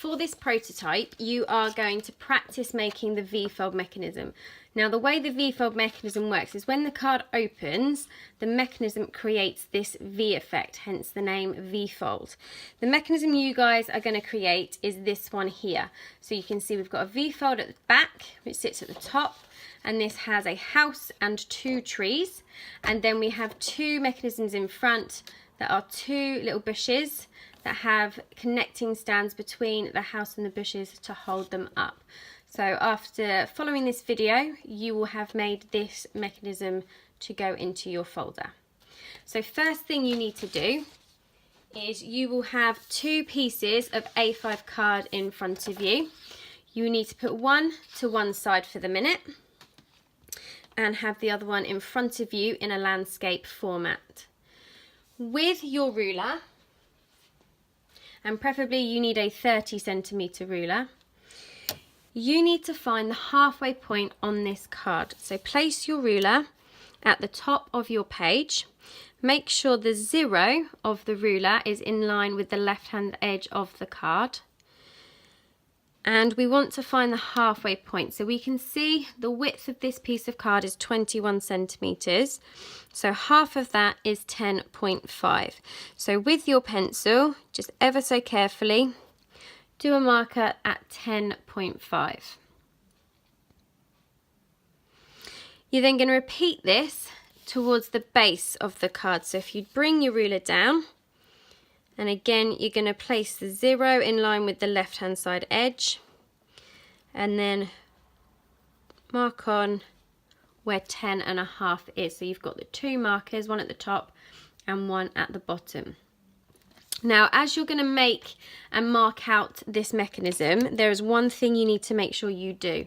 For this prototype, you are going to practice making the V-fold mechanism. Now, the way the V-fold mechanism works is when the card opens, the mechanism creates this V effect, hence the name V-fold. The mechanism you guys are going to create is this one here. So you can see we've got a V-fold at the back, which sits at the top, and this has a house and 2 trees. And then we have 2 mechanisms in front that are 2 little bushes that have connecting stands between the house and the bushes to hold them up. So after following this video, you will have made this mechanism to go into your folder. So first thing you need to do is you will have 2 pieces of A5 card in front of you. You need to put one to one side for the minute and have the other one in front of you in a landscape format. With your ruler, and preferably you need a 30cm ruler, you need to find the halfway point on this card. So place your ruler at the top of your page. Make sure the 0 of the ruler is in line with the left-hand edge of the card. And we want to find the halfway point. So we can see the width of this piece of card is 21 centimeters. So half of that is 10.5. So with your pencil, just ever so carefully, do a marker at 10.5. You're then going to repeat this towards the base of the card. So if you bring your ruler down, and again you're going to place the 0 in line with the left hand side edge, and then mark on where 10.5 is. So you've got the 2 markers, one at the top and one at the bottom. Now, as you're going to make and mark out this mechanism, there is one thing you need to make sure you do.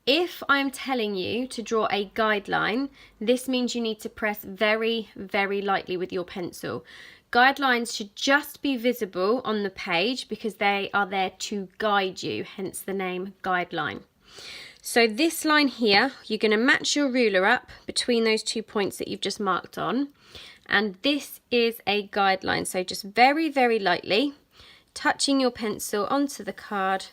If I'm telling you to draw a guideline, this means you need to press very, very lightly with your pencil. Guidelines should just be visible on the page because they are there to guide you, hence the name guideline. So this line here, you're going to match your ruler up between those 2 points that you've just marked on. And this is a guideline, so just very, very lightly, touching your pencil onto the card,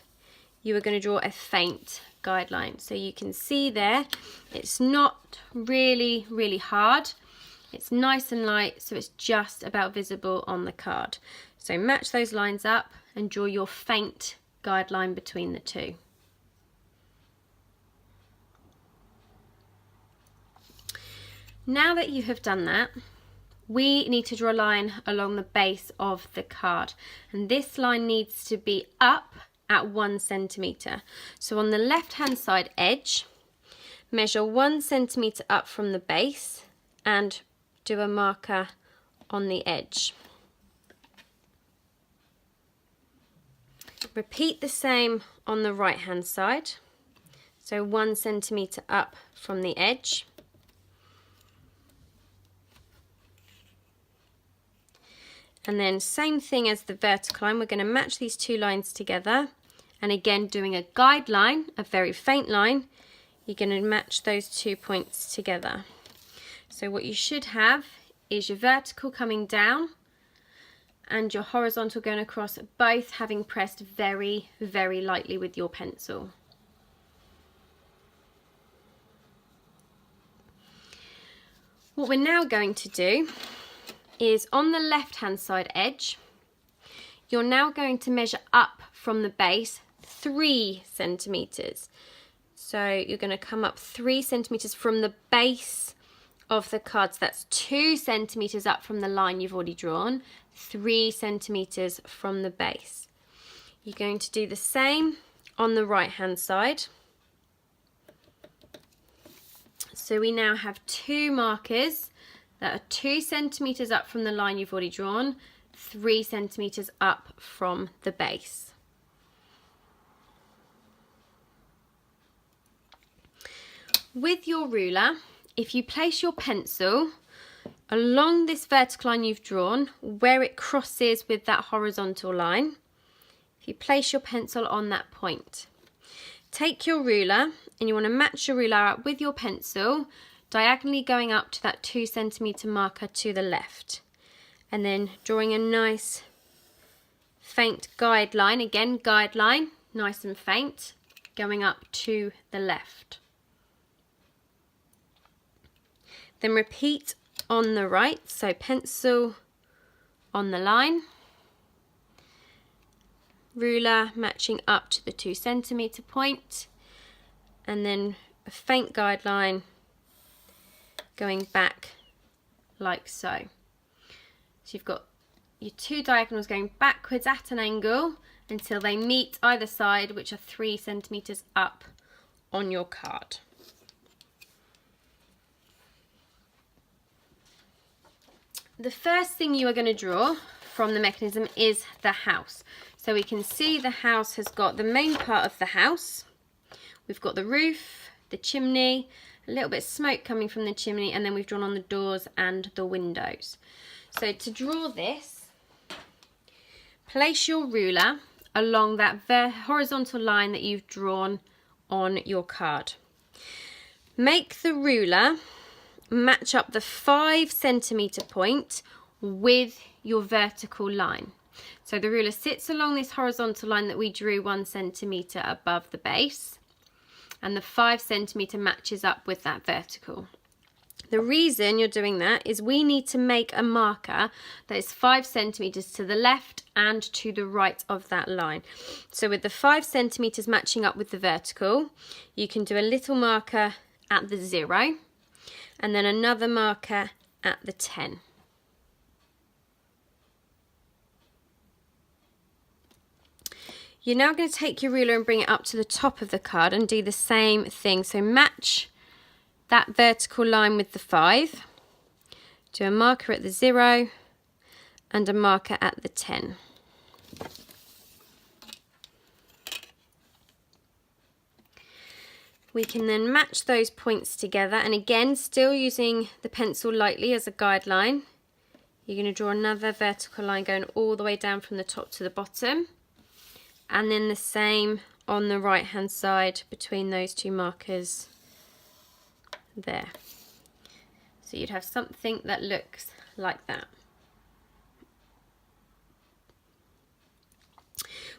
you are going to draw a faint guideline. So you can see there, it's not really, really hard. It's nice and light, so it's just about visible on the card. So match those lines up and draw your faint guideline between the 2. Now that you have done that, we need to draw a line along the base of the card, and this line needs to be up at 1 centimeter. So on the left hand side edge, measure 1 centimeter up from the base and do a marker on the edge. Repeat the same on the right hand side, so 1 centimeter up from the edge. And then same thing as the vertical line, we're going to match these 2 lines together. And again, doing a guideline, a very faint line, you're going to match those 2 points together. So what you should have is your vertical coming down and your horizontal going across, both having pressed very, very lightly with your pencil. What we're now going to do is on the left hand side edge, you're now going to measure up from the base 3 centimeters. So you're going to come up 3 centimeters from the base of the card. So that's 2 centimeters up from the line you've already drawn, 3 centimeters from the base. You're going to do the same on the right hand side. So we now have 2 markers that are 2 centimeters up from the line you've already drawn, 3 centimeters up from the base. With your ruler, if you place your pencil along this vertical line you've drawn, where it crosses with that horizontal line, if you place your pencil on that point, take your ruler and you want to match your ruler up with your pencil, diagonally going up to that 2 centimeter marker to the left, and then drawing a nice faint guideline, again guideline, nice and faint, going up to the left. Then repeat on the right, so pencil on the line, ruler matching up to the 2 centimetre point, and then a faint guideline going back like so. So you've got your 2 diagonals going backwards at an angle until they meet either side, which are 3 centimetres up on your card. The first thing you are going to draw from the mechanism is the house. So we can see the house has got the main part of the house. We've got the roof, the chimney, a little bit of smoke coming from the chimney, and then we've drawn on the doors and the windows. So to draw this, place your ruler along that horizontal line that you've drawn on your card. Make the ruler match up the 5 centimetre point with your vertical line. So the ruler sits along this horizontal line that we drew 1 centimetre above the base, and the 5 centimetre matches up with that vertical. The reason you're doing that is we need to make a marker that is 5 centimetres to the left and to the right of that line. So with the 5 centimetres matching up with the vertical, you can do a little marker at the 0 and then another marker at the 10. You're now going to take your ruler and bring it up to the top of the card and do the same thing. So match that vertical line with the 5, do a marker at the 0 and a marker at the 10. We can then match those points together, and again, still using the pencil lightly as a guideline, you're going to draw another vertical line going all the way down from the top to the bottom, and then the same on the right hand side between those 2 markers there. So you'd have something that looks like that.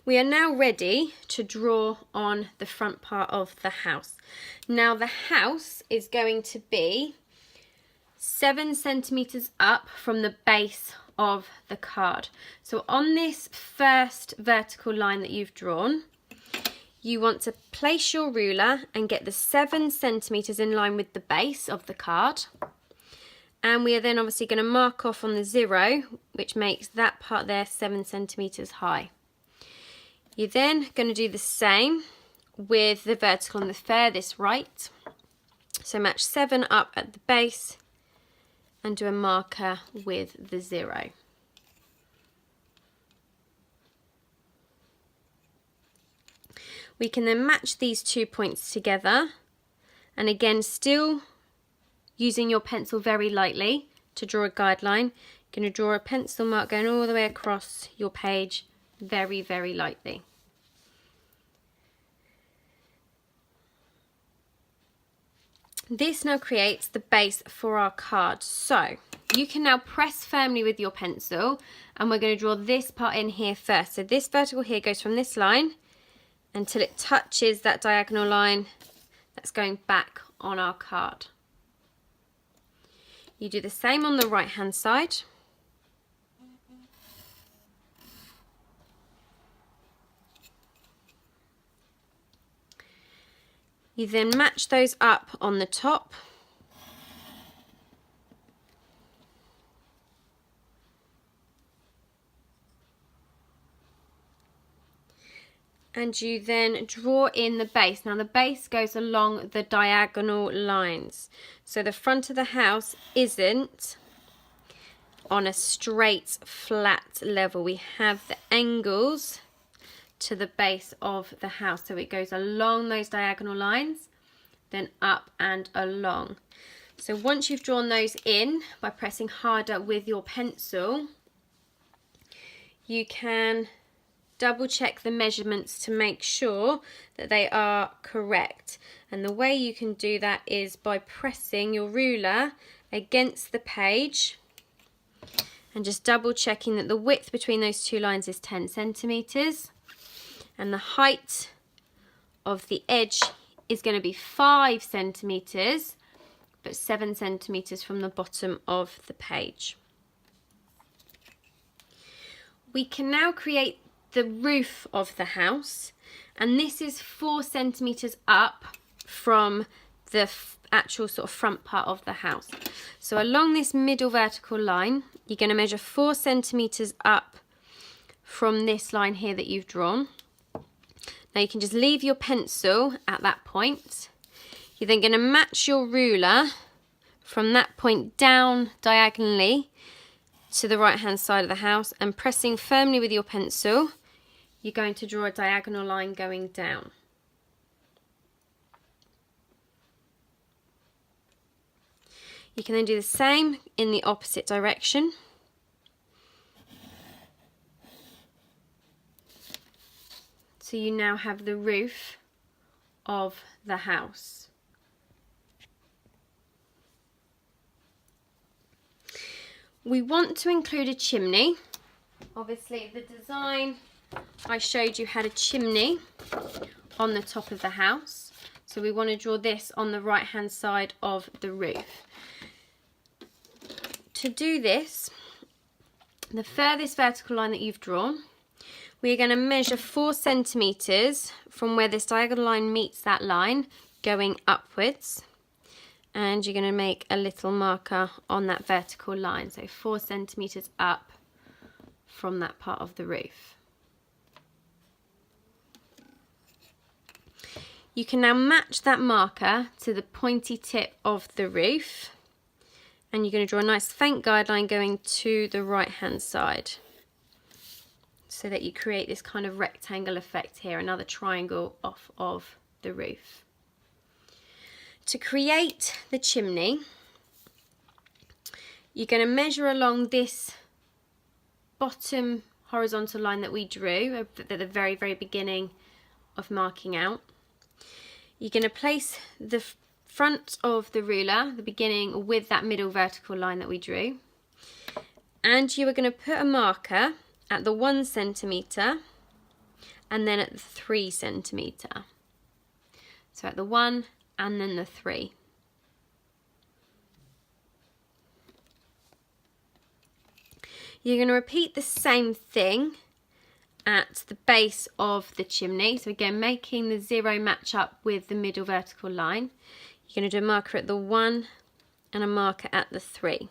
We are now ready to draw on the front part of the house. Now the house is going to be 7 centimetres up from the base of the card. So on this first vertical line that you've drawn, you want to place your ruler and get the 7 centimetres in line with the base of the card. And we are then obviously going to mark off on the 0, which makes that part there 7 centimetres high. You're then going to do the same with the vertical on the furthest right. So match 7 up at the base and do a marker with the 0. We can then match these 2 points together, and again still using your pencil very lightly to draw a guideline. You're going to draw a pencil mark going all the way across your page very, very lightly. This now creates the base for our card. So you can now press firmly with your pencil, and we're going to draw this part in here first. So this vertical here goes from this line until it touches that diagonal line that's going back on our card. You do the same on the right hand side. You then match those up on the top. And you then draw in the base. Now the base goes along the diagonal lines. So the front of the house isn't on a straight, flat level. We have the angles to the base of the house, so it goes along those diagonal lines, then up and along. So once you've drawn those in by pressing harder with your pencil, you can double check the measurements to make sure that they are correct. And the way you can do that is by pressing your ruler against the page and just double checking that the width between those two lines is 10 centimetres and the height of the edge is going to be 5 centimetres, but 7 centimetres from the bottom of the page. We can now create the roof of the house, and this is 4 centimetres up from the actual sort of front part of the house. So along this middle vertical line, you're going to measure 4 centimetres up from this line here that you've drawn. Now you can just leave your pencil at that point. You're then going to match your ruler from that point down diagonally to the right hand side of the house, and pressing firmly with your pencil, you're going to draw a diagonal line going down. You can then do the same in the opposite direction. So you now have the roof of the house. We want to include a chimney. Obviously the design I showed you had a chimney on the top of the house. So we want to draw this on the right hand side of the roof. To do this, the furthest vertical line that you've drawn, we're going to measure 4 centimetres from where this diagonal line meets that line going upwards, and you're going to make a little marker on that vertical line, so 4 centimetres up from that part of the roof. You can now match that marker to the pointy tip of the roof, and you're going to draw a nice faint guideline going to the right hand side, so that you create this kind of rectangle effect here, another triangle off of the roof. To create the chimney, you're going to measure along this bottom horizontal line that we drew at the very, very beginning of marking out. You're going to place the front of the ruler, the beginning, with that middle vertical line that we drew, and you are going to put a marker at the 1 centimetre and then at the 3 centimetre. So at the 1 and then the 3. You're going to repeat the same thing at the base of the chimney. So again, making the 0 match up with the middle vertical line. You're going to do a marker at the 1 and a marker at the 3.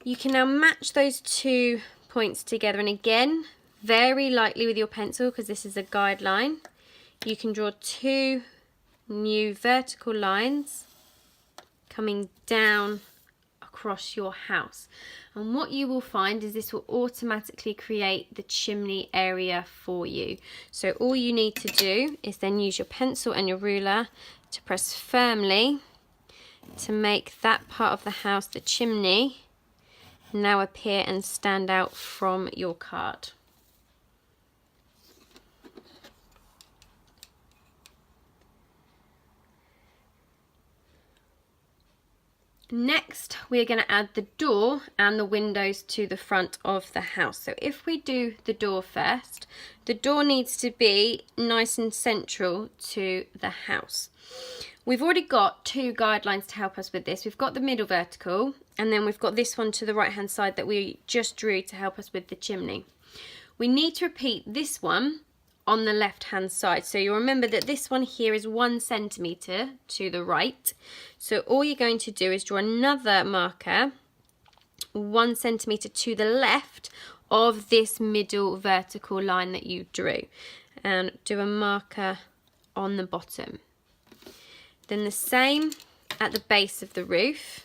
You can now match those 2 points together, and again, very lightly with your pencil, because this is a guideline, you can draw 2 new vertical lines coming down across your house. And what you will find is this will automatically create the chimney area for you. So all you need to do is then use your pencil and your ruler to press firmly to make that part of the house, the chimney, now appear and stand out from your card. Next, we're going to add the door and the windows to the front of the house. So if we do the door first, the door needs to be nice and central to the house. We've already got 2 guidelines to help us with this. We've got the middle vertical, and then we've got this one to the right hand side that we just drew to help us with the chimney. We need to repeat this one on the left hand side. So you'll remember that this one here is 1 centimetre to the right. So all you're going to do is draw another marker 1 centimetre to the left of this middle vertical line that you drew, and do a marker on the bottom. Then the same at the base of the roof.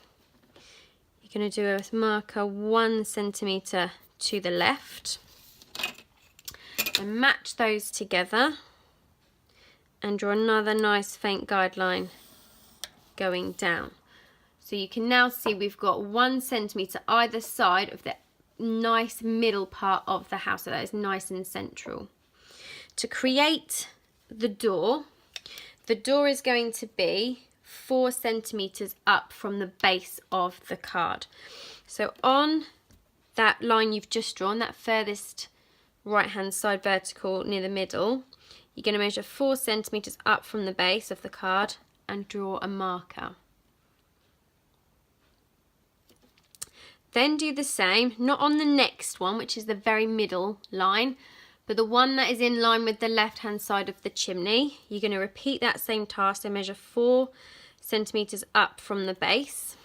You're going to do a marker 1 centimetre to the left, and match those together and draw another nice faint guideline going down. So you can now see we've got 1 centimetre either side of the nice middle part of the house, so that is nice and central. To create the door is going to be 4 centimeters up from the base of the card. So on that line you've just drawn, that furthest right hand side vertical near the middle, you're going to measure 4 centimeters up from the base of the card and draw a marker. Then do the same, not on the next one, which is the very middle line, but the one that is in line with the left hand side of the chimney. You're going to repeat that same task, so measure 4 centimeters up from the base.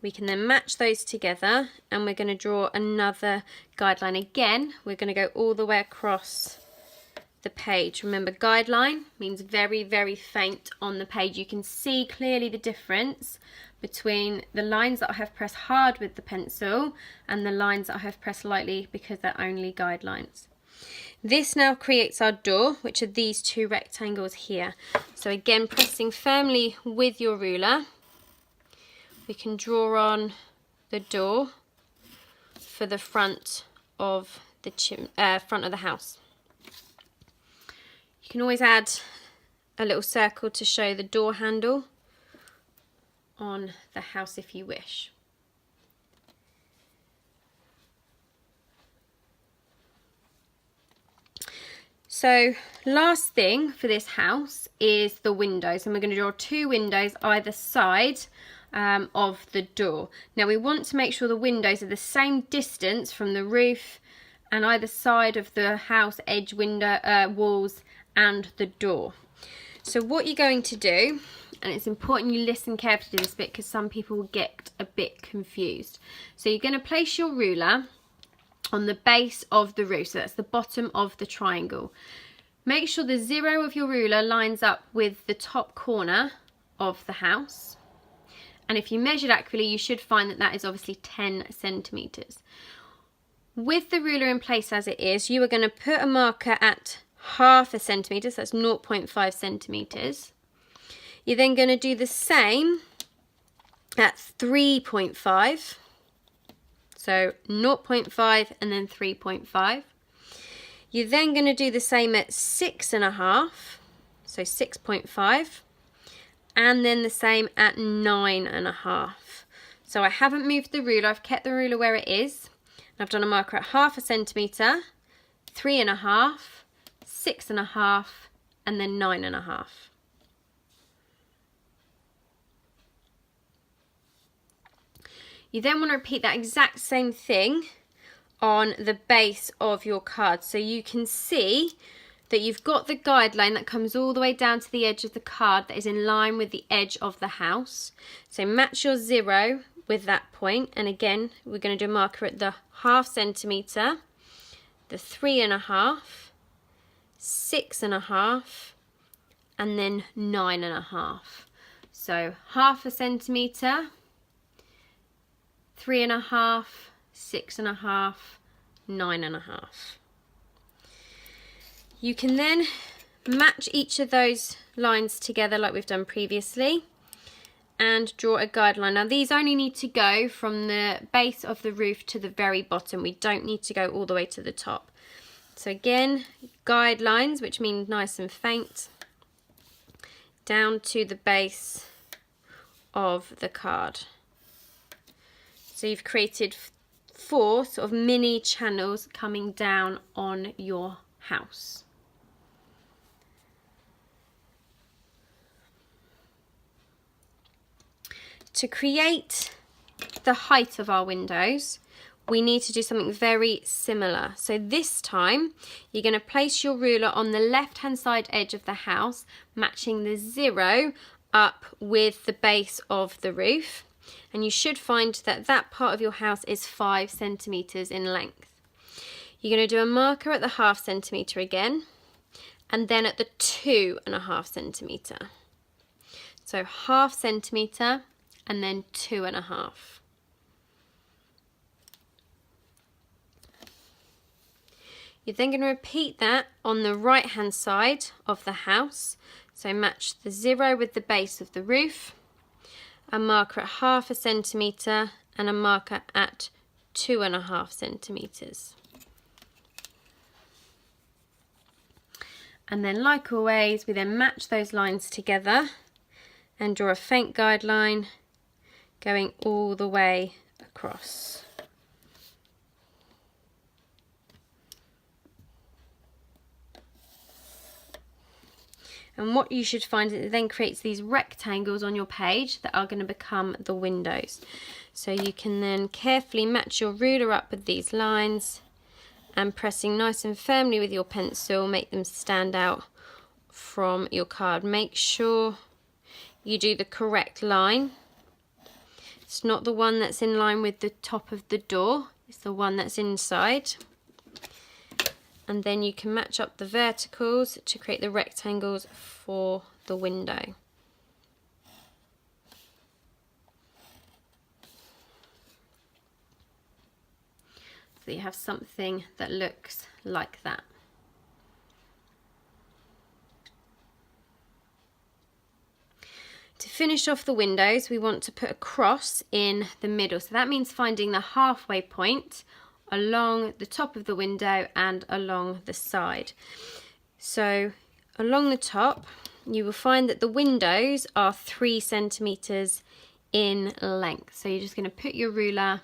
We can then match those together and we're going to draw another guideline. Again, we're going to go all the way across the page. Remember, guideline means very, very faint on the page. You can see clearly the difference between the lines that I have pressed hard with the pencil and the lines that I have pressed lightly because they're only guidelines. This now creates our door, which are these 2 rectangles here. So again, pressing firmly with your ruler, we can draw on the door for the front of the front of the house. You can always add a little circle to show the door handle on the house if you wish. So last thing for this house is the windows, and we're going to draw 2 windows either side of the door. Now we want to make sure the windows are the same distance from the roof and either side of the house edge, window, walls and the door. So what you're going to do, and it's important you listen carefully to this bit because some people will get a bit confused. So you're going to place your ruler on the base of the roof, so that's the bottom of the triangle. Make sure the 0 of your ruler lines up with the top corner of the house. And if you measured accurately, you should find that that is obviously 10 centimeters. With the ruler in place as it is, you are going to put a marker at ½ centimeter, so that's 0.5 centimeters. You're then going to do the same at 3.5. So 0.5 and then 3.5. You're then going to do the same at 6.5, so 6.5. And then the same at 9.5. So I haven't moved the ruler, I've kept the ruler where it is. I've done a marker at ½ centimeter, 3.5, 6.5, and then 9.5. You then want to repeat that exact same thing on the base of your card. So you can see that you've got the guideline that comes all the way down to the edge of the card that is in line with the edge of the house. So match your 0 with that point, and again we're going to do a marker at the ½ centimeter, the 3.5, 6.5, and then 9.5. So ½ centimeter, 3.5, 6.5, 9.5. You can then match each of those lines together like we've done previously and draw a guideline. Now these only need to go from the base of the roof to the very bottom. We don't need to go all the way to the top. So again, guidelines, which mean nice and faint, down to the base of the card. So you've created 4 sort of mini channels coming down on your house. To create the height of our windows, we need to do something very similar. So this time, you're going to place your ruler on the left-hand side edge of the house, matching the 0 up with the base of the roof. And you should find that that part of your house is 5 centimeters in length. You're going to do a marker at the ½ centimeter again, and then at the 2.5 centimeter. So ½ centimeter, and then 2.5. You're then going to repeat that on the right hand side of the house. So match the 0 with the base of the roof, a marker at ½ centimeter, and a marker at 2.5 centimeters. And then like always, we then match those lines together and draw a faint guideline going all the way across. And what you should find is it then creates these rectangles on your page that are going to become the windows. So you can then carefully match your ruler up with these lines, and pressing nice and firmly with your pencil, make them stand out from your card. Make sure you do the correct line. It's not the one that's in line with the top of the door, it's the one that's inside. And then you can match up the verticals to create the rectangles for the window. So you have something that looks like that. To finish off the windows, we want to put a cross in the middle. So that means finding the halfway point along the top of the window and along the side. So along the top, you will find that the windows are 3 centimeters in length. So you're just going to put your ruler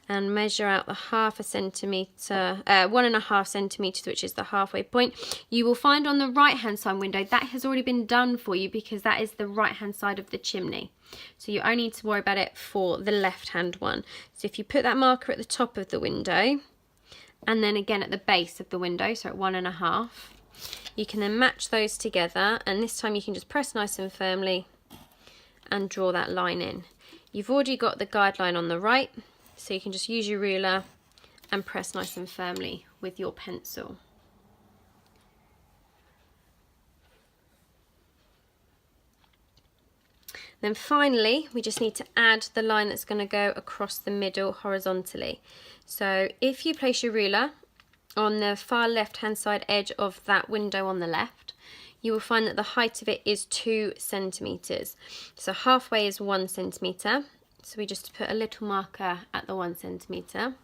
and measure out the 1/2 centimeter, 1.5 centimeters, which is the halfway point. You will find on the right hand side window that has already been done for you because that is the right hand side of the chimney. So you only need to worry about it for the left hand one. So if you put that marker at the top of the window and then again at the base of the window, so at 1.5, you can then match those together, and this time you can just press nice and firmly and draw that line in. You've already got the guideline on the right, so you can just use your ruler and press nice and firmly with your pencil. Then finally, we just need to add the line that's going to go across the middle horizontally. So if you place your ruler on the far left hand side edge of that window on the left, you will find that the height of it is 2 centimeters. So halfway is 1 centimeter. So we just put a little marker at the 1 centimeter.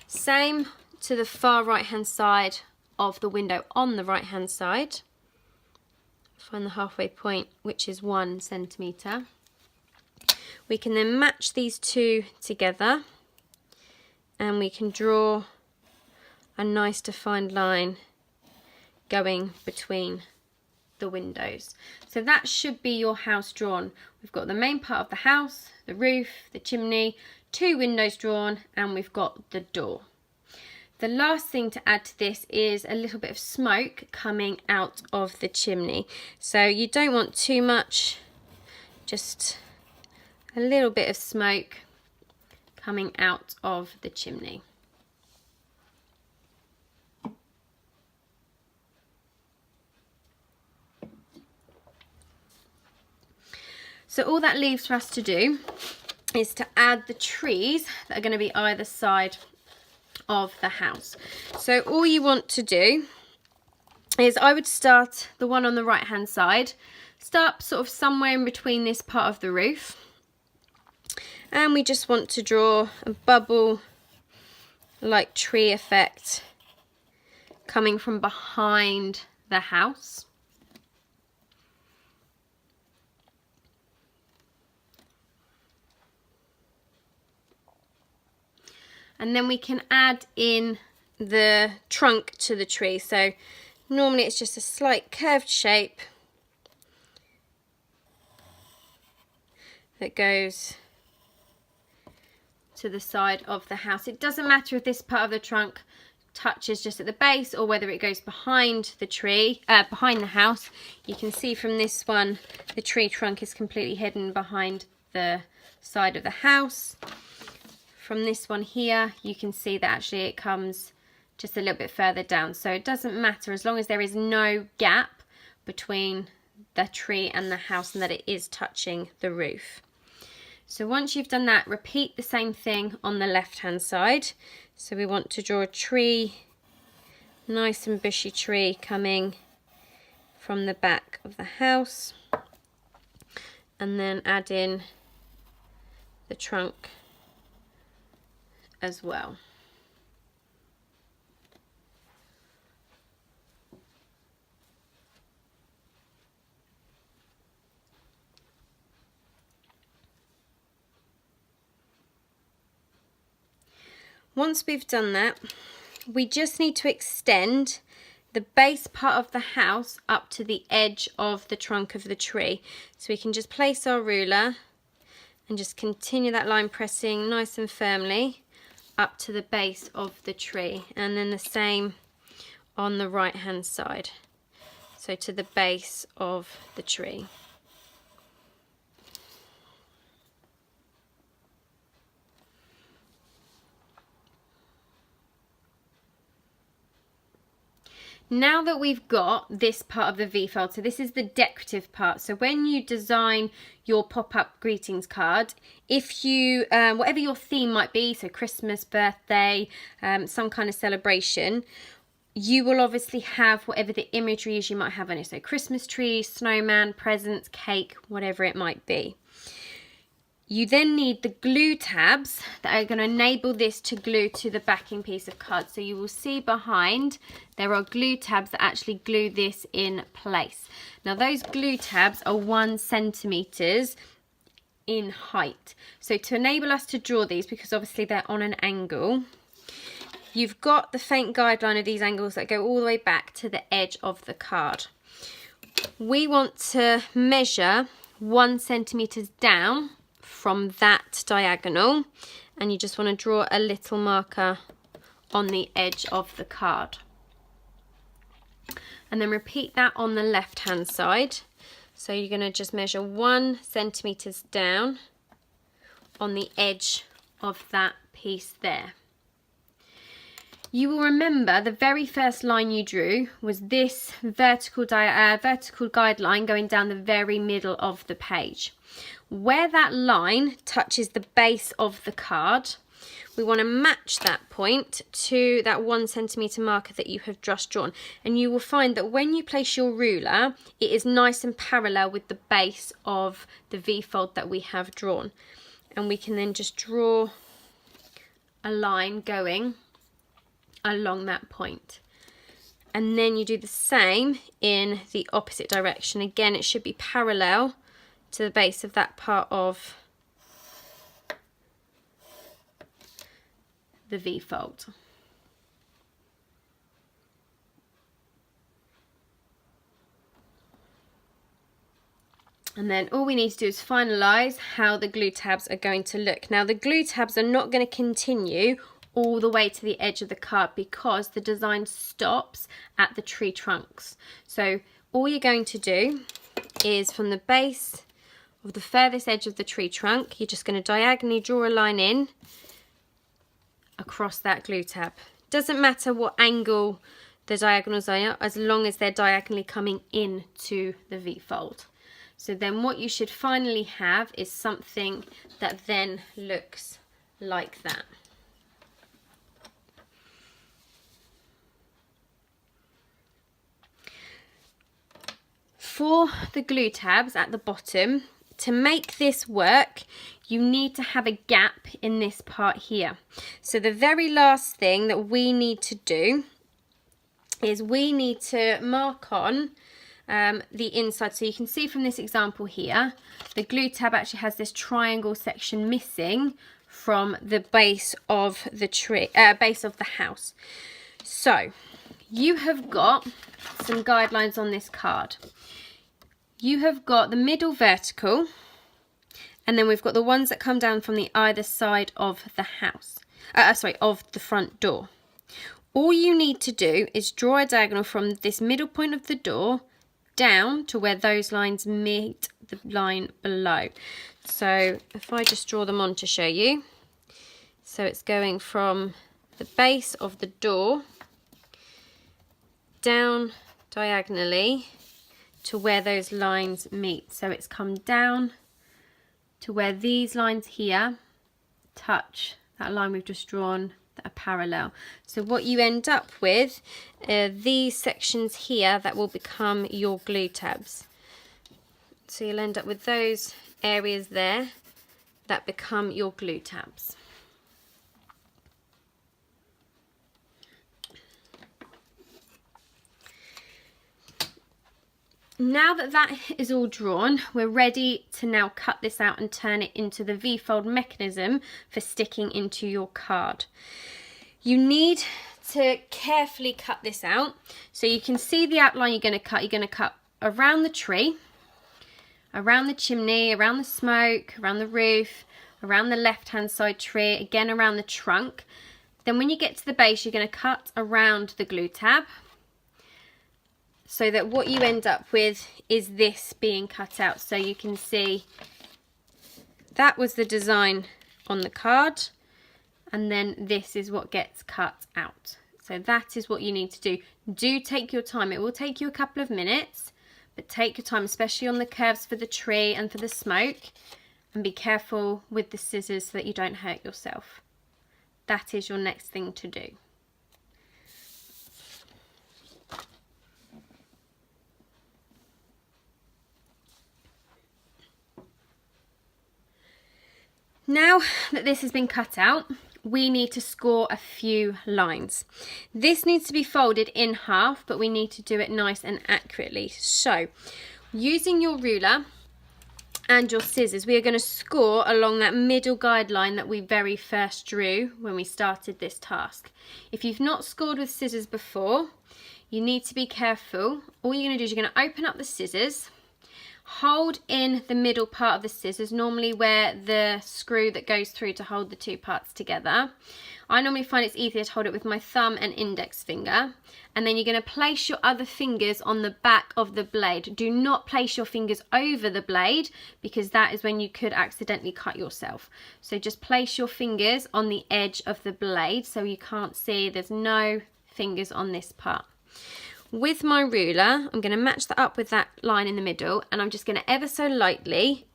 Same to the far right hand side of the window on the right hand side. Find the halfway point, which is 1 centimeter. We can then match these two together and we can draw a nice defined line going between the windows. So that should be your house drawn. We've got the main part of the house, the roof, the chimney, 2 windows drawn, and we've got the door. The last thing to add to this is a little bit of smoke coming out of the chimney. So you don't want too much, just a little bit of smoke coming out of the chimney. So all that leaves for us to do is to add the trees that are going to be either side of the house. So all you want to do is, I would start the one on the right hand side, start sort of somewhere in between this part of the roof, and we just want to draw a bubble like tree effect coming from behind the house. And then we can add in the trunk to the tree. So normally it's just a slight curved shape that goes to the side of the house. It doesn't matter if this part of the trunk touches just at the base or whether it goes behind the tree, behind the house. You can see from this one, the tree trunk is completely hidden behind the side of the house. From this one here, you can see that actually it comes just a little bit further down. So it doesn't matter as long as there is no gap between the tree and the house and that it is touching the roof. So once you've done that, repeat the same thing on the left hand side. So we want to draw a tree, nice and bushy tree coming from the back of the house, and then add in the trunk as well. Once we've done that, we just need to extend the base part of the house up to the edge of the trunk of the tree. So we can just place our ruler and just continue that line, pressing nice and firmly up to the base of the tree, and then the same on the right hand side, so to the base of the tree. Now that we've got this part of the V-fold, so this is the decorative part. So when you design your pop-up greetings card, if you, whatever your theme might be, so Christmas, birthday, some kind of celebration, you will obviously have whatever the imagery is you might have on it. So Christmas tree, snowman, presents, cake, whatever it might be. You then need the glue tabs that are going to enable this to glue to the backing piece of card. So you will see behind there are glue tabs that actually glue this in place. Now those glue tabs are 1 centimetre in height. So to enable us to draw these, because obviously they're on an angle, you've got the faint guideline of these angles that go all the way back to the edge of the card. We want to measure 1 centimetre down from that diagonal, and you just want to draw a little marker on the edge of the card, and then repeat that on the left hand side. So you're going to just measure 1 centimetre down on the edge of that piece there. You will remember the very first line you drew was this vertical guideline going down the very middle of the page. Where that line touches the base of the card, we want to match that point to that 1 centimetre marker that you have just drawn. And you will find that when you place your ruler, it is nice and parallel with the base of the V-fold that we have drawn. And we can then just draw a line going along that point. And then you do the same in the opposite direction. Again, it should be parallel to the base of that part of the V-fold. And then all we need to do is finalise how the glue tabs are going to look. Now the glue tabs are not going to continue all the way to the edge of the card because the design stops at the tree trunks. So all you're going to do is from the base of the furthest edge of the tree trunk, you're just going to diagonally draw a line in across that glue tab. Doesn't matter what angle the diagonals are, as long as they're diagonally coming into the V-fold. So then what you should finally have is something that then looks like that. For the glue tabs at the bottom, to make this work, you need to have a gap in this part here. So the very last thing that we need to do is we need to mark on the inside. So you can see from this example here, the glue tab actually has this triangle section missing from the base of the tree, base of the house. So you have got some guidelines on this card. You have got the middle vertical, and then we've got the ones that come down from the either side of the house, of the front door. All you need to do is draw a diagonal from this middle point of the door down to where those lines meet the line below. So if I just draw them on to show you. So it's going from the base of the door down diagonally to where those lines meet. So it's come down to where these lines here touch that line we've just drawn that are parallel. So what you end up with are these sections here that will become your glue tabs. So you'll end up with those areas there that become your glue tabs. Now that that is all drawn, we're ready to now cut this out and turn it into the V-fold mechanism for sticking into your card. You need to carefully cut this out. So you can see the outline you're going to cut. You're going to cut around the tree, around the chimney, around the smoke, around the roof, around the left-hand side tree, again around the trunk. Then when you get to the base, you're going to cut around the glue tab, so that what you end up with is this being cut out. So you can see that was the design on the card, and then this is what gets cut out. So that is what you need to do. Do take your time. It will take you a couple of minutes, but take your time, especially on the curves for the tree and for the smoke, and be careful with the scissors so that you don't hurt yourself. That is your next thing to do. Now that this has been cut out, we need to score a few lines. This needs to be folded in half, but we need to do it nice and accurately. So, using your ruler and your scissors, we are going to score along that middle guideline that we very first drew when we started this task. If you've not scored with scissors before, you need to be careful. All you're going to do is you're going to open up the scissors, hold in the middle part of the scissors, normally where the screw that goes through to hold the two parts together. I normally find it's easier to hold it with my thumb and index finger. And then you're going to place your other fingers on the back of the blade. Do not place your fingers over the blade, because that is when you could accidentally cut yourself. So just place your fingers on the edge of the blade so you can't see. There's no fingers on this part. With my ruler, I'm going to match that up with that line in the middle, and I'm just going to ever so lightly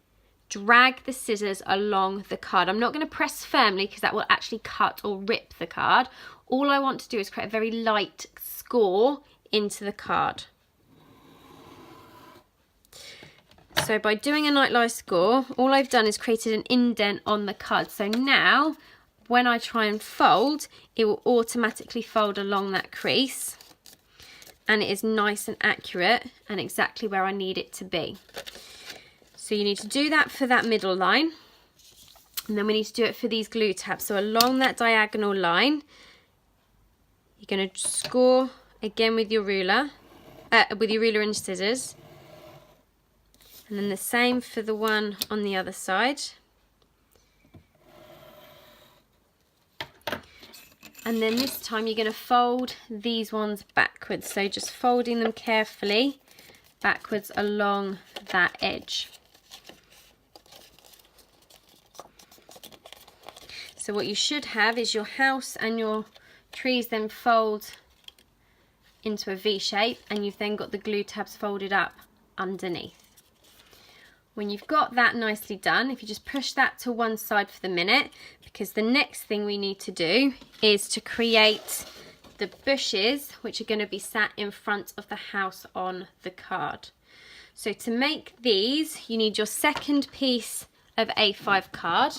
drag the scissors along the card. I'm not going to press firmly because that will actually cut or rip the card. All I want to do is create a very light score into the card. So by doing a light score, all I've done is created an indent on the card. So now when I try and fold, it will automatically fold along that crease, and it is nice and accurate and exactly where I need it to be. So you need to do that for that middle line, and then we need to do it for these glue tabs. So along that diagonal line, you're going to score again with your ruler and scissors, and then the same for the one on the other side. And then this time you're going to fold these ones backwards. So just folding them carefully backwards along that edge. So what you should have is your house and your trees then fold into a V shape, and you've then got the glue tabs folded up underneath. When you've got that nicely done, if you just push that to one side for the minute, because the next thing we need to do is to create the bushes which are going to be sat in front of the house on the card. So to make these, you need your second piece of A5 card.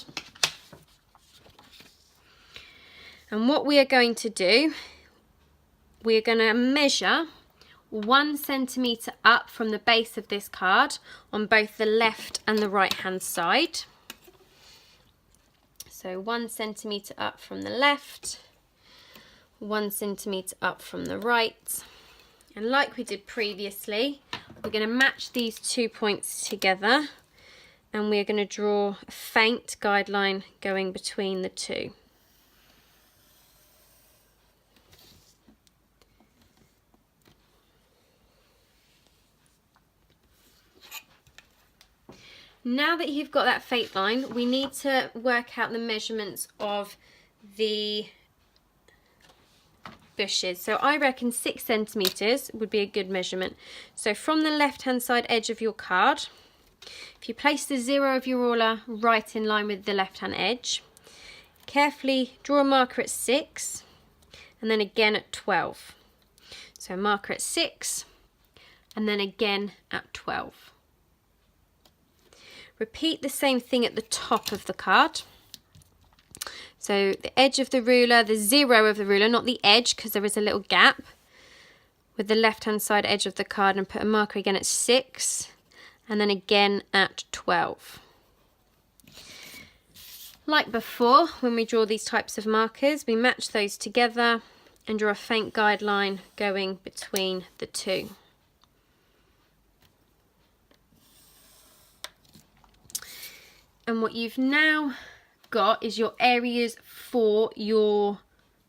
And what we are going to do, we are going to measure 1 centimetre up from the base of this card on both the left and the right hand side. So 1 centimetre up from the left, 1 centimetre up from the right. And like we did previously, we're going to match these 2 points together, and we're going to draw a faint guideline going between the two. Now that you've got that faint line, we need to work out the measurements of the bushes. So I reckon 6 centimetres would be a good measurement. So from the left hand side edge of your card, if you place the 0 of your ruler right in line with the left hand edge, carefully draw a marker at 6 and then again at 12. So marker at 6 and then again at 12. Repeat the same thing at the top of the card. So the edge of the ruler, the 0 of the ruler, not the edge because there is a little gap, with the left hand side edge of the card, and put a marker again at 6 and then again at 12. Like before, when we draw these types of markers, we match those together and draw a faint guideline going between the two. And what you've now got is your areas for your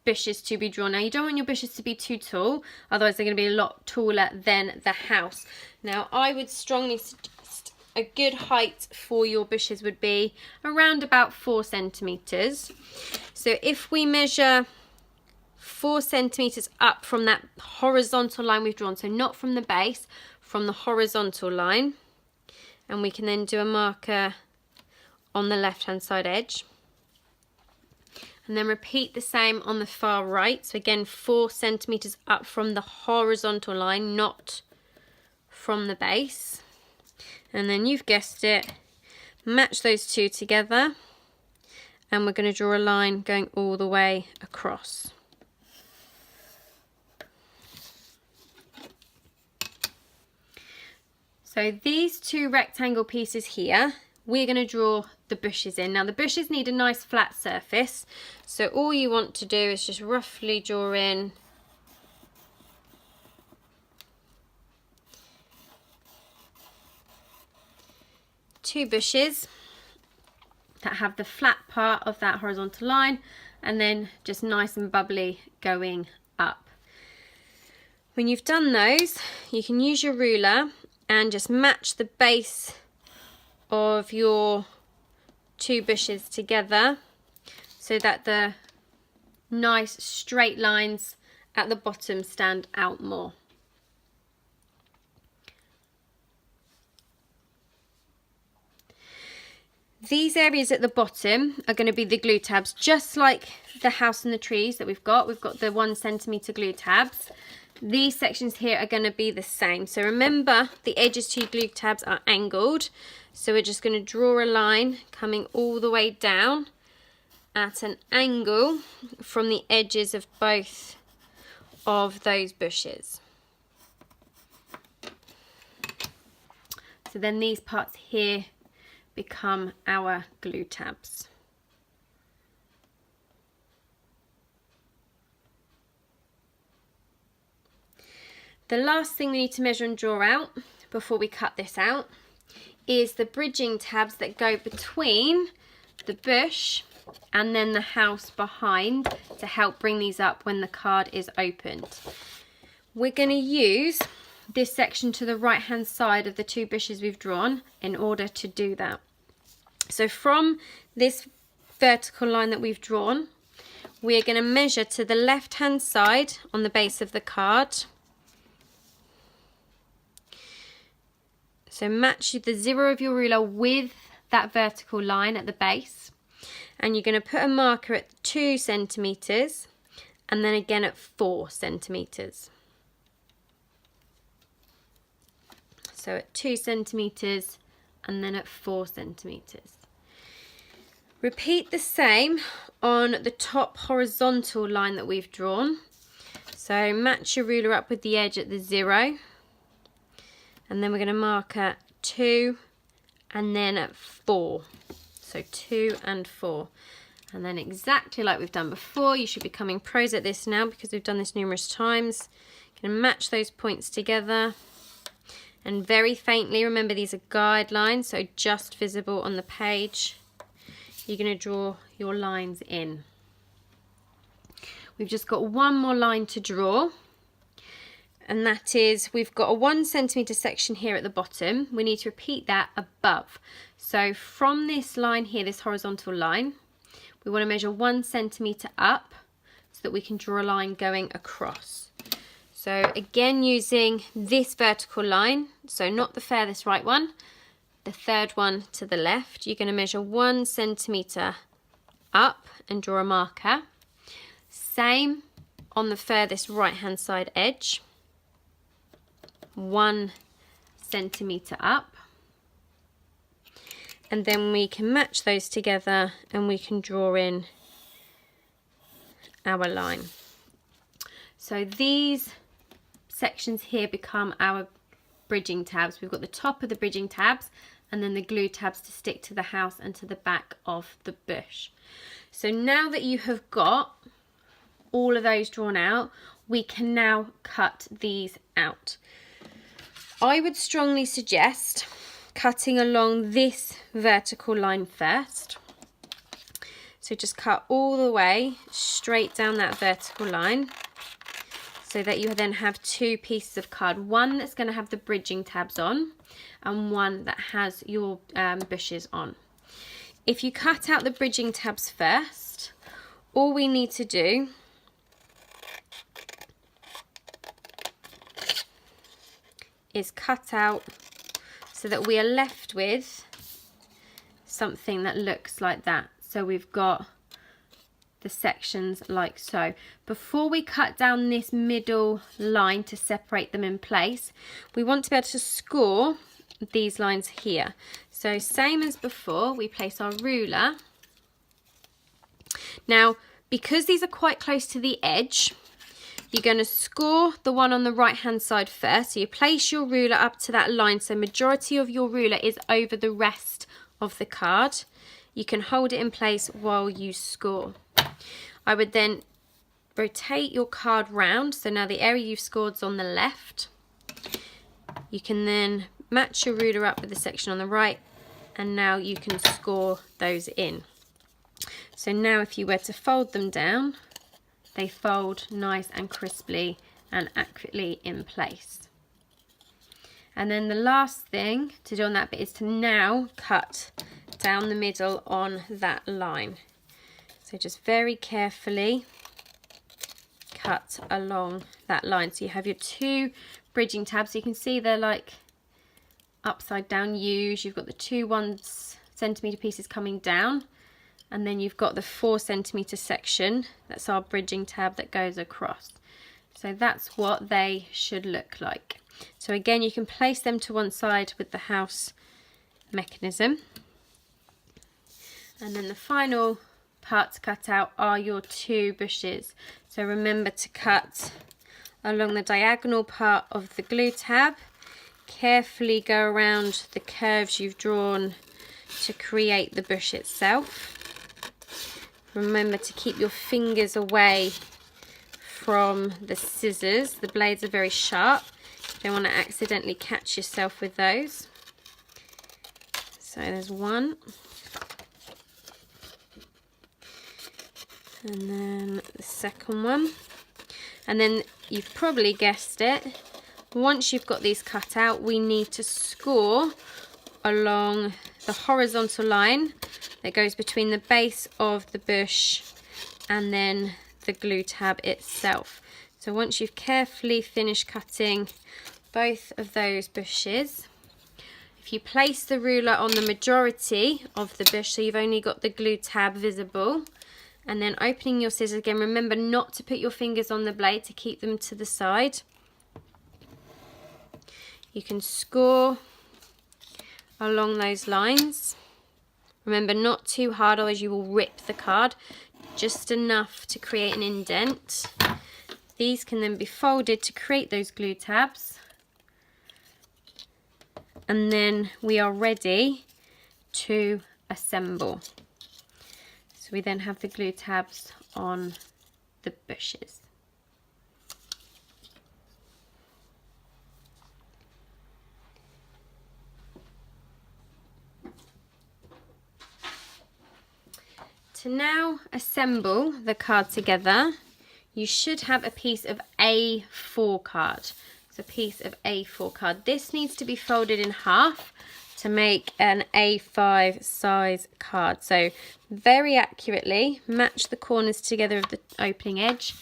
bushes to be drawn. Now you don't want your bushes to be too tall, otherwise they're going to be a lot taller than the house. Now I would strongly suggest a good height for your bushes would be around about 4 centimeters. So if we measure 4 centimeters up from that horizontal line we've drawn, so not from the base, from the horizontal line, and we can then do a marker on the left hand side edge, and then repeat the same on the far right. So again, 4 centimeters up from the horizontal line, not from the base. And then you've guessed it, match those two together, and we're going to draw a line going all the way across. So these two rectangle pieces here, we're going to draw the bushes in. Now the bushes need a nice flat surface, so all you want to do is just roughly draw in two bushes that have the flat part of that horizontal line, and then just nice and bubbly going up. When you've done those, you can use your ruler and just match the base of your two bushes together so that the nice straight lines at the bottom stand out more. These areas at the bottom are going to be the glue tabs, just like the house and the trees that we've got. We've got the 1 centimeter glue tabs. These sections here are going to be the same. So remember, the edges to your glue tabs are angled. So we're just going to draw a line coming all the way down at an angle from the edges of both of those bushes. So then these parts here become our glue tabs. The last thing we need to measure and draw out before we cut this out is the bridging tabs that go between the bush and then the house behind to help bring these up when the card is opened. We're going to use this section to the right hand side of the two bushes we've drawn in order to do that. So from this vertical line that we've drawn, we're going to measure to the left hand side on the base of the card. So match the 0 of your ruler with that vertical line at the base, and you're going to put a marker at 2 centimeters and then again at 4 centimeters. So at 2 centimeters and then at 4 centimeters. Repeat the same on the top horizontal line that we've drawn. So match your ruler up with the edge at the 0. And then we're going to mark at 2 and then at 4. So 2 and 4. And then exactly like we've done before, you should be becoming pros at this now because we've done this numerous times. You're going to match those points together. And very faintly, remember these are guidelines, so just visible on the page, you're going to draw your lines in. We've just got one more line to draw. And that is, we've got a 1 centimeter section here at the bottom. We need to repeat that above. So from this line here, this horizontal line, we want to measure 1 centimeter up so that we can draw a line going across. So again, using this vertical line, so not the furthest right one, the third one to the left, you're going to measure 1 centimeter up and draw a marker. Same on the furthest right hand side edge. 1 centimeter up, and then we can match those together and we can draw in our line. So these sections here become our bridging tabs. We've got the top of the bridging tabs and then the glue tabs to stick to the house and to the back of the bush. So now that you have got all of those drawn out, we can now cut these out. I would strongly suggest cutting along this vertical line first. So just cut all the way straight down that vertical line, so that you then have two pieces of card, one that's going to have the bridging tabs on and one that has your bushes on. If you cut out the bridging tabs first, all we need to do is cut out so that we are left with something that looks like that. So we've got the sections like so. Before we cut down this middle line to separate them in place, we want to be able to score these lines here. So same as before, we place our ruler. Now, because these are quite close to the edge, you're going to score the one on the right hand side first. So you place your ruler up to that line, so majority of your ruler is over the rest of the card. You can hold it in place while you score. I would then rotate your card round, so now the area you've scored is on the left. You can then match your ruler up with the section on the right, and now you can score those in. So now if you were to fold them down, they fold nice and crisply and accurately in place. And then the last thing to do on that bit is to now cut down the middle on that line. So just very carefully cut along that line. So you have your two bridging tabs. You can see they're like upside down U's. You've got the two 1 centimetre pieces coming down, and then you've got the 4 centimetre section. That's our bridging tab that goes across. So that's what they should look like. So again, you can place them to one side with the house mechanism. And then the final part to cut out are your two bushes. So remember to cut along the diagonal part of the glue tab. Carefully go around the curves you've drawn to create the bush itself. Remember to keep your fingers away from the scissors. The blades are very sharp. You don't want to accidentally catch yourself with those. So there's one. And then the second one. And then you've probably guessed it. Once you've got these cut out, we need to score along the horizontal line that goes between the base of the bush and then the glue tab itself. So once you've carefully finished cutting both of those bushes, if you place the ruler on the majority of the bush, so you've only got the glue tab visible, and then opening your scissors again, remember not to put your fingers on the blade to keep them to the side. You can score along those lines. Remember, not too hard, otherwise you will rip the card. Just enough to create an indent. These can then be folded to create those glue tabs. And then we are ready to assemble. So we then have the glue tabs on the bushes. To now assemble the card together, you should have a piece of A4 card. It's a piece of A4 card. This needs to be folded in half to make an A5 size card. So very accurately match the corners together of the opening edge,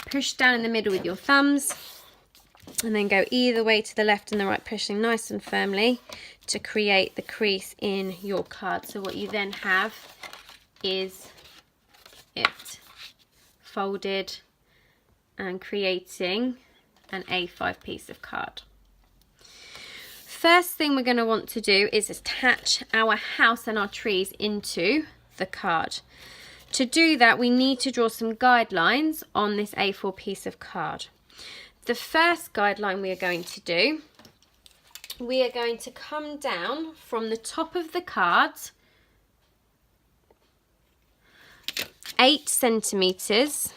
push down in the middle with your thumbs, and then go either way to the left and the right, pushing nice and firmly to create the crease in your card. So what you then have is it folded and creating an A5 piece of card. First thing we're going to want to do is attach our house and our trees into the card. To do that, we need to draw some guidelines on this A4 piece of card. The first guideline we are going to do we are going to come down from the top of the card 8 centimetres,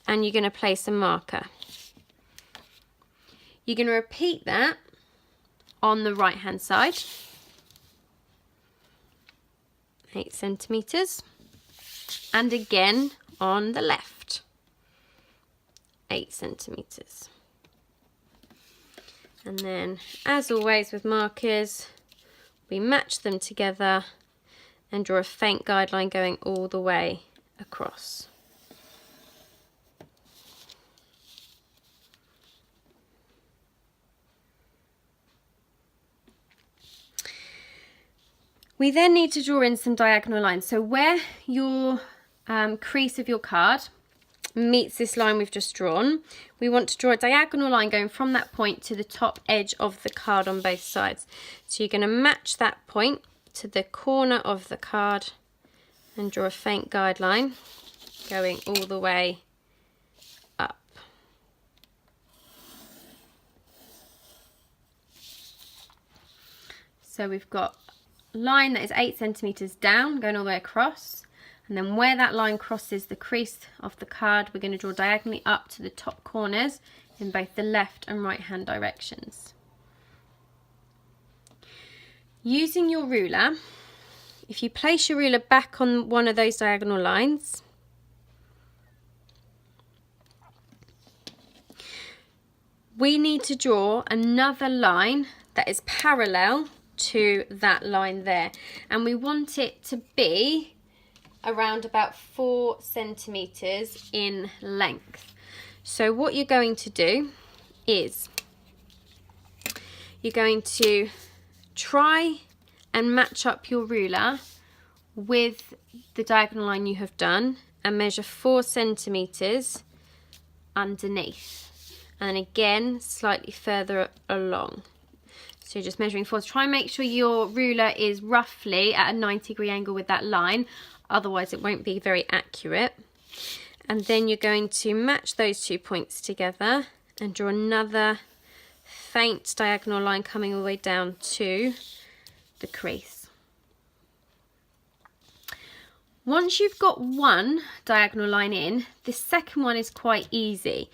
and you're going to place a marker. You're going to repeat that on the right hand side, 8 centimetres, and again on the left, 8 centimetres. And then, as always with markers, we match them together and draw a faint guideline going all the way across. We then need to draw in some diagonal lines. So where your crease of your card meets this line we've just drawn, we want to draw a diagonal line going from that point to the top edge of the card on both sides. So you're going to match that point to the corner of the card and draw a faint guideline going all the way up. So we've got a line that is 8 centimetres down going all the way across. And then where that line crosses the crease of the card, we're going to draw diagonally up to the top corners in both the left and right hand directions. Using your ruler, if you place your ruler back on one of those diagonal lines, we need to draw another line that is parallel to that line there. And we want it to be around about 4 centimetres in length. So what you're going to do is you're going to try and match up your ruler with the diagonal line you have done and measure 4 centimetres underneath, and again slightly further along. So you're just measuring 4. Try and make sure your ruler is roughly at a 90-degree angle with that line, otherwise it won't be very accurate. And then you're going to match those 2 points together and draw another faint diagonal line coming all the way down to the crease. Once you've got one diagonal line in, the second one is quite easy.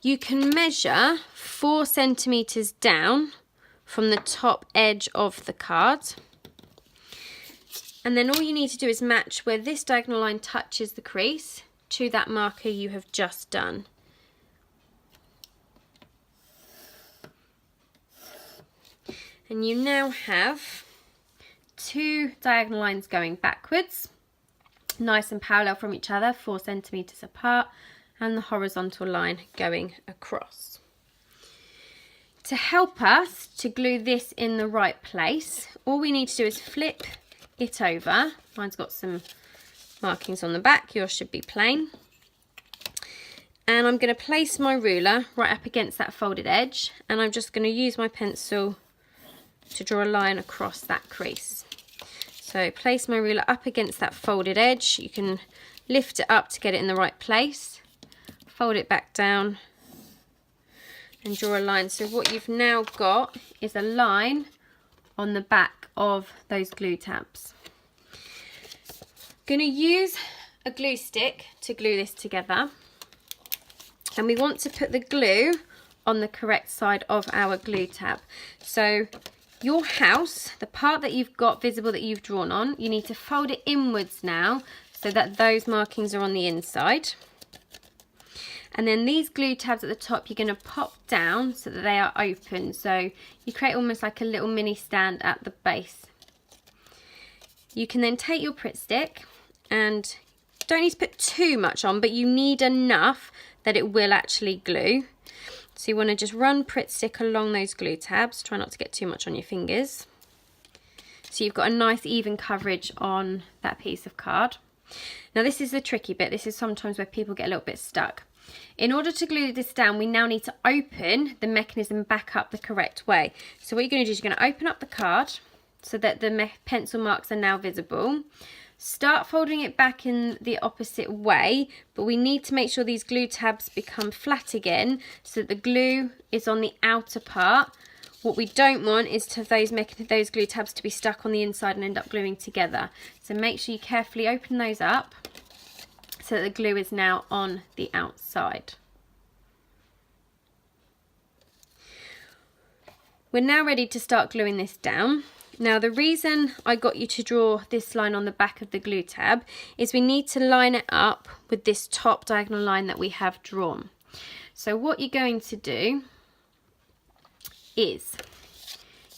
You can measure 4 centimetres down from the top edge of the card. And then all you need to do is match where this diagonal line touches the crease to that marker you have just done. And you now have 2 diagonal lines going backwards, nice and parallel from each other, 4 centimetres apart, and the horizontal line going across. To help us to glue this in the right place, all we need to do is flip it over. Mine's got some markings on the back, yours should be plain. And I'm going to place my ruler right up against that folded edge, and I'm just going to use my pencil to draw a line across that crease. So place my ruler up against that folded edge. You can lift it up to get it in the right place, fold it back down and draw a line. So what you've now got is a line on the back of those glue tabs. Going to use a glue stick to glue this together, and we want to put the glue on the correct side of our glue tab. So your house, the part that you've got visible that you've drawn on, you need to fold it inwards now so that those markings are on the inside. And then these glue tabs at the top, you're going to pop down so that they are open. So you create almost like a little mini stand at the base. You can then take your Pritt stick, and don't need to put too much on, but you need enough that it will actually glue. So you want to just run Pritt stick along those glue tabs. Try not to get too much on your fingers. So you've got a nice even coverage on that piece of card. Now this is the tricky bit. This is sometimes where people get a little bit stuck. In order to glue this down, we now need to open the mechanism back up the correct way. So what you're going to do is you're going to open up the card so that the pencil marks are now visible. Start folding it back in the opposite way, but we need to make sure these glue tabs become flat again so that the glue is on the outer part What we don't want is to those glue tabs to be stuck on the inside and end up gluing together. So make sure you carefully open those up so that the glue is now on the outside. We're now ready to start gluing this down. Now the reason I got you to draw this line on the back of the glue tab is we need to line it up with this top diagonal line that we have drawn. So what you're going to do is,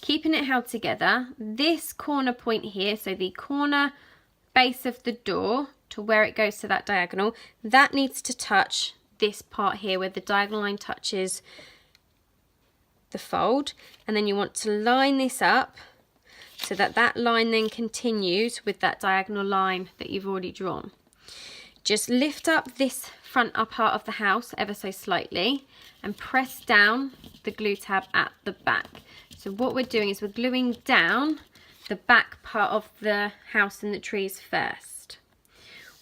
keeping it held together, this corner point here, so the corner base of the door to where it goes to that diagonal, that needs to touch this part here where the diagonal line touches the fold, and then you want to line this up so that that line then continues with that diagonal line that you've already drawn. Just lift up this front part of the house ever so slightly and press down the glue tab at the back. So what we're doing is we're gluing down the back part of the house and the trees first.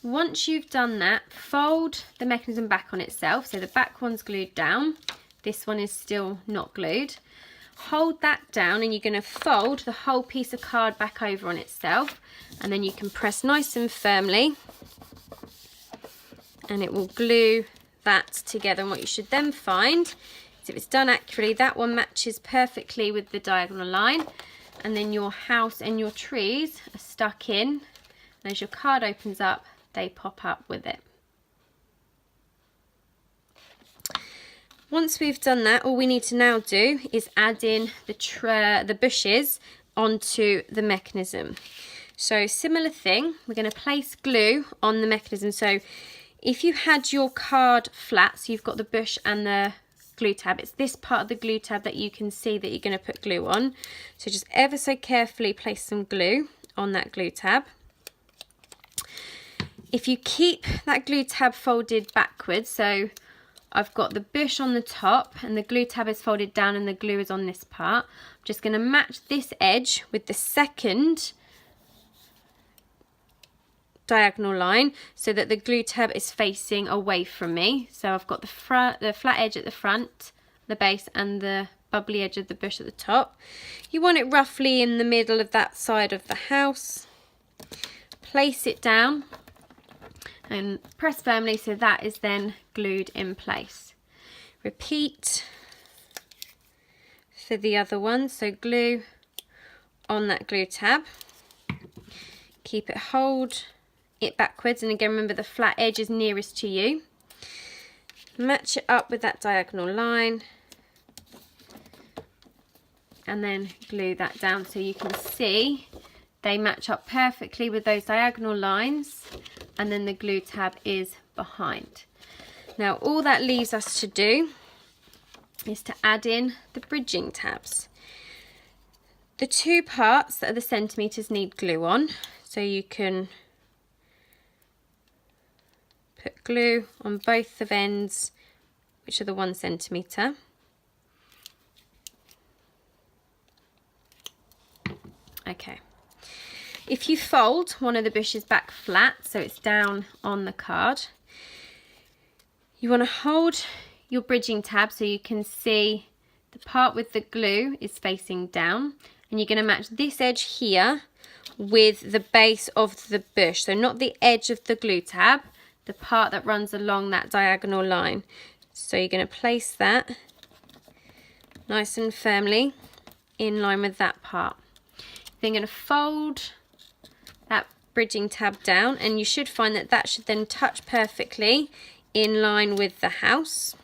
Once you've done that, fold the mechanism back on itself, so the back one's glued down. This one is still not glued. Hold that down and you're going to fold the whole piece of card back over on itself, and then you can press nice and firmly and it will glue that together. And what you should then find is, if it's done accurately, that one matches perfectly with the diagonal line, and then your house and your trees are stuck in, and as your card opens up they pop up with it. Once we've done that, all we need to now do is add in the bushes onto the mechanism. So similar thing, we're going to place glue on the mechanism. So if you had your card flat, so you've got the bush and the glue tab, it's this part of the glue tab that you can see that you're going to put glue on. So just ever so carefully place some glue on that glue tab. If you keep that glue tab folded backwards, so I've got the bush on the top and the glue tab is folded down and the glue is on this part. I'm just going to match this edge with the second diagonal line so that the glue tab is facing away from me. So I've got the flat edge at the front, the base, and the bubbly edge of the bush at the top. You want it roughly in the middle of that side of the house. Place it down and press firmly so that is then glued in place. Repeat for the other one, so glue on that glue tab, keep it, hold it backwards, and again remember the flat edge is nearest to you. Match it up with that diagonal line and then glue that down so you can see they match up perfectly with those diagonal lines, and then the glue tab is behind. Now all that leaves us to do is to add in the bridging tabs. The two parts that are the centimetres need glue on, so you can put glue on both of ends, which are the 1 centimetre. Okay. If you fold one of the bushes back flat, so it's down on the card, you want to hold your bridging tab so you can see the part with the glue is facing down, and you're going to match this edge here with the base of the bush. So not the edge of the glue tab, the part that runs along that diagonal line. So you're going to place that nice and firmly in line with that part. Then you're going to fold that bridging tab down, and you should find that that should then touch perfectly in line with the house.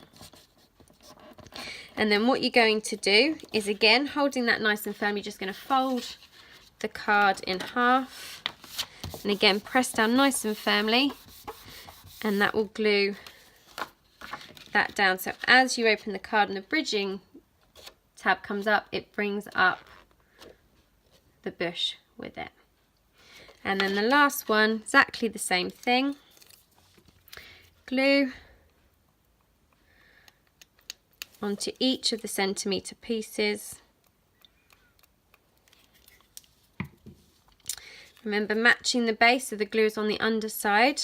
And then what you're going to do is, again, holding that nice and firm, you're just going to fold the card in half, and again press down nice and firmly, and that will glue that down. So as you open the card and the bridging tab comes up, it brings up the bush with it. And then the last one, exactly the same thing. Glue onto each of the centimetre pieces. Remember matching the base, so the glue is on the underside.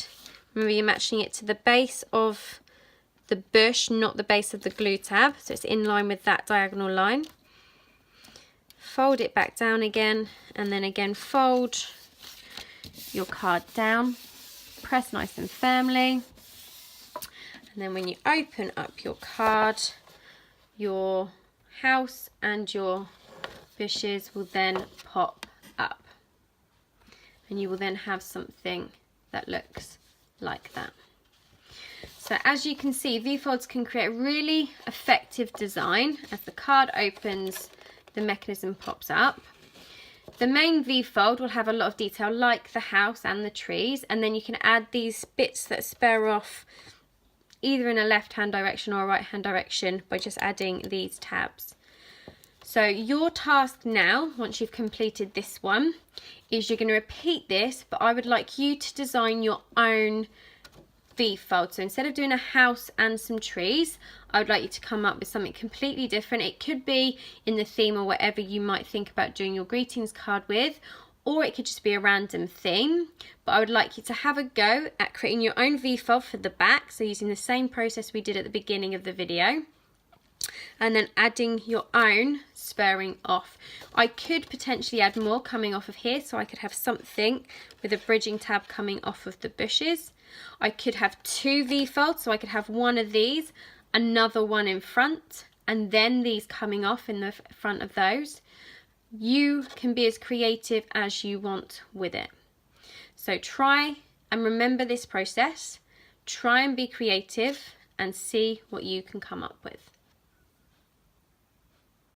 Remember you're matching it to the base of the bush, not the base of the glue tab, so it's in line with that diagonal line. fold it back down again, and then again fold your card down, press nice and firmly, and then when you open up your card, your house and your bushes will then pop up, and you will then have something that looks like that. So as you can see, V-folds can create a really effective design. As the card opens, the mechanism pops up. The main V-fold will have a lot of detail like the house and the trees, and then you can add these bits that spare off either in a left-hand direction or a right-hand direction by just adding these tabs. So your task now, once you've completed this one, is you're going to repeat this, but I would like you to design your own V-fold. So instead of doing a house and some trees, I would like you to come up with something completely different. It could be in the theme or whatever you might think about doing your greetings card with, or it could just be a random theme. But I would like you to have a go at creating your own V-fold for the back, so using the same process we did at the beginning of the video, and then adding your own spurring off. I could potentially add more coming off of here, so I could have something with a bridging tab coming off of the bushes. I could have two V-folds, so I could have one of these, another one in front, and then these coming off in the front of those. You can be as creative as you want with it. So try and remember this process, try and be creative and see what you can come up with.